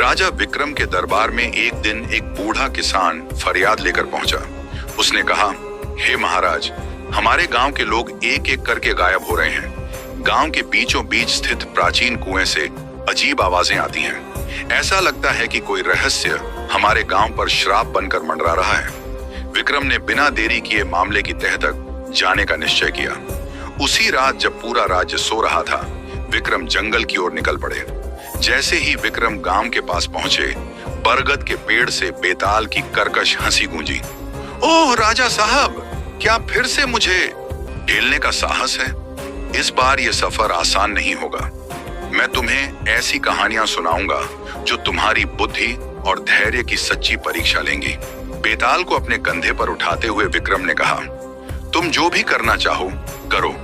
राजा विक्रम के दरबार में एक दिन एक बूढ़ा किसान फरियाद लेकर पहुंचा। उसने कहा, हे महाराज, हमारे गांव के लोग एक एक करके गायब हो रहे हैं। गांव के बीचों बीच स्थित प्राचीन कुएं से अजीब आवाजें आती हैं। ऐसा लगता है कि कोई रहस्य हमारे गांव पर श्राप बनकर मंडरा रहा है। विक्रम ने बिना देरी किए मामले की तह तक जाने का निश्चय किया। उसी रात जब पूरा राज्य सो रहा था, विक्रम जंगल की ओर निकल पड़े। जैसे ही विक्रम गांव के पास पहुंचे, बरगद के पेड़ से बेताल की कर्कश हंसी गूंजी। ओह राजा साहब, क्या फिर से मुझे झेलने का साहस है? इस बार यह सफर आसान नहीं होगा। मैं तुम्हें ऐसी कहानियां सुनाऊंगा जो तुम्हारी बुद्धि और धैर्य की सच्ची परीक्षा लेंगी। बेताल को अपने कंधे पर उठाते हुए विक्रम ने कहा, तुम जो भी करना चाहो करो,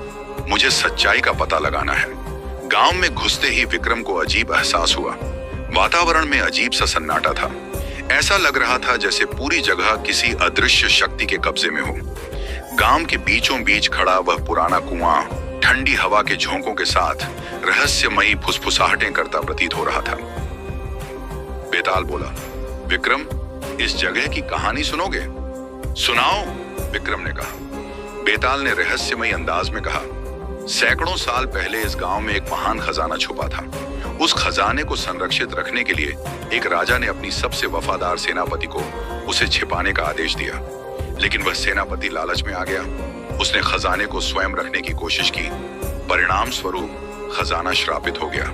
मुझे सच्चाई का पता लगाना है। गांव में घुसते ही विक्रम को अजीब एहसास हुआ। वातावरण में अजीब सा सन्नाटा था। ऐसा लग रहा था जैसे पूरी जगह किसी अदृश्य शक्ति के कब्जे में हो। गांव के बीचों बीच खड़ा वह पुराना कुआं ठंडी हवा के झोंकों के साथ रहस्यमयी फुसफुसाहटें करता प्रतीत हो रहा था। बेताल बोला, विक्रम, इस जगह की कहानी सुनोगे? सुनाओ, विक्रम ने कहा। बेताल ने रहस्यमयी अंदाज में कहा, सैकड़ों साल पहले इस गांव में एक महान खजाना छुपा था। उस खजाने को संरक्षित रखने के लिए एक राजा ने अपनी सबसे वफादार सेनापति को उसे छिपाने का आदेश दिया। लेकिन वह सेनापति लालच में आ गया। उसने खजाने को स्वयं रखने की कोशिश की। परिणाम स्वरूप खजाना श्रापित हो गया।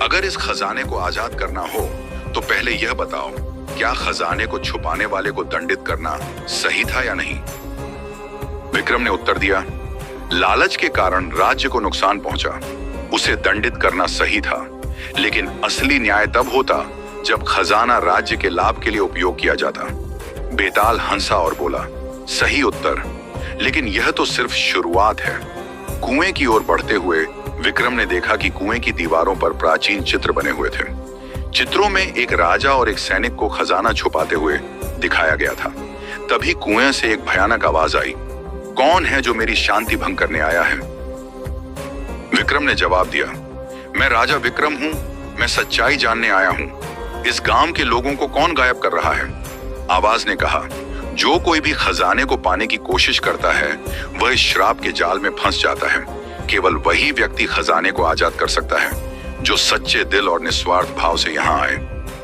अगर इस खजाने को आजाद करना हो तो पहले यह बताओ, क्या खजाने को छुपाने वाले को दंडित करना सही था या नहीं? विक्रम ने उत्तर दिया, लालच के कारण राज्य को नुकसान पहुंचा, उसे दंडित करना सही था। लेकिन असली न्याय तब होता जब खजाना राज्य के लाभ के लिए उपयोग किया जाता। बेताल हंसा और बोला, सही उत्तर, लेकिन यह तो सिर्फ शुरुआत है। कुएं की ओर बढ़ते हुए विक्रम ने देखा कि कुएं की दीवारों पर प्राचीन चित्र बने हुए थे। चित्रों में एक राजा और एक सैनिक को खजाना छुपाते हुए दिखाया गया था। तभी कुएं से एक भयानक आवाज आई, कौन है जो मेरी शांति भंग करने आया है? विक्रम ने जवाब दिया, मैं राजा विक्रम हूं, मैं सच्चाई जानने आया हूं। इस गांव के लोगों को कौन गायब कर रहा है? आवाज ने कहा, जो कोई भी खजाने को पाने की कोशिश करता है वह इस श्राप के जाल में फंस जाता है। केवल वही व्यक्ति खजाने को आजाद कर सकता है जो सच्चे दिल और निस्वार्थ भाव से यहाँ आए।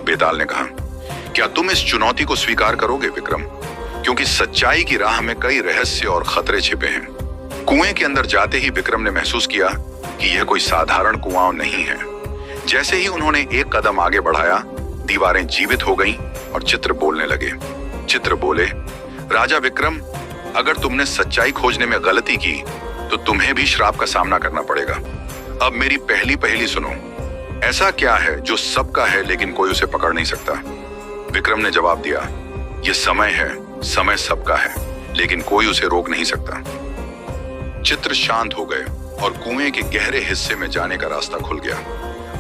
बेताल ने कहा, क्या तुम इस चुनौती को स्वीकार करोगे विक्रम? क्योंकि सच्चाई की राह में कई रहस्य और खतरे छिपे हैं। कुएं के अंदर जाते ही विक्रम ने महसूस किया कि यह कोई साधारण कुआं नहीं है। जैसे ही उन्होंने एक कदम आगे बढ़ाया, दीवारें जीवित हो गईं और चित्र बोलने लगे। चित्र बोले, राजा विक्रम, अगर तुमने सच्चाई खोजने में गलती की तो तुम्हें भी श्राप का सामना करना पड़ेगा। अब मेरी पहली पहेली सुनो। ऐसा क्या है जो सबका है लेकिन कोई उसे पकड़ नहीं सकता? विक्रम ने जवाब दिया, यह समय है। समय सबका है लेकिन कोई उसे रोक नहीं सकता। चित्र शांत हो गए और कुएं के गहरे हिस्से में जाने का रास्ता खुल गया।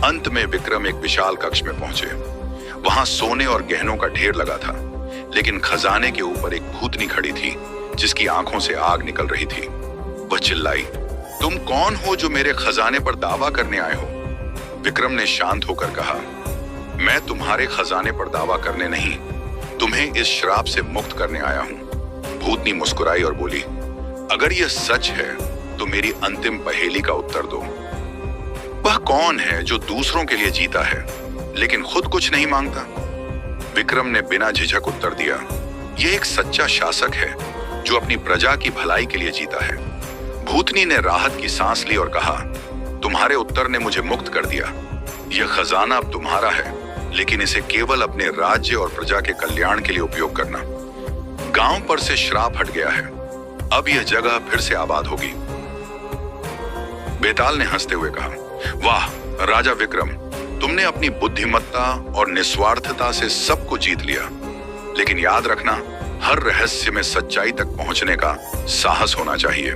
अंत में विक्रम एक विशाल कक्ष में पहुंचे। वहां सोने और गहनों का ढेर लगा था, लेकिन खजाने के ऊपर एक भूतनी खड़ी थी जिसकी आंखों से आग निकल रही थी। वह चिल्लाई, तुम कौन हो जो मेरे खजाने पर दावा करने आए हो? विक्रम ने शांत होकर कहा, मैं तुम्हारे खजाने पर दावा करने नहीं, तुम्हें इस श्राप से मुक्त करने आया हूं। भूतनी मुस्कुराई और बोली, अगर यह सच है तो मेरी अंतिम पहेली का उत्तर दो। वह कौन है जो दूसरों के लिए जीता है लेकिन खुद कुछ नहीं मांगता? विक्रम ने बिना झिझक उत्तर दिया, यह एक सच्चा शासक है जो अपनी प्रजा की भलाई के लिए जीता है। भूतनी ने राहत की सांस ली और कहा, तुम्हारे उत्तर ने मुझे मुक्त कर दिया। यह खजाना अब तुम्हारा है, लेकिन इसे केवल अपने राज्य और प्रजा के कल्याण के लिए उपयोग करना। गांव पर से श्राप हट गया है, अब यह जगह फिर से आबाद होगी। बेताल ने हंसते हुए कहा, वाह राजा विक्रम, तुमने अपनी बुद्धिमत्ता और निस्वार्थता से सबको जीत लिया। लेकिन याद रखना, हर रहस्य में सच्चाई तक पहुंचने का साहस होना चाहिए।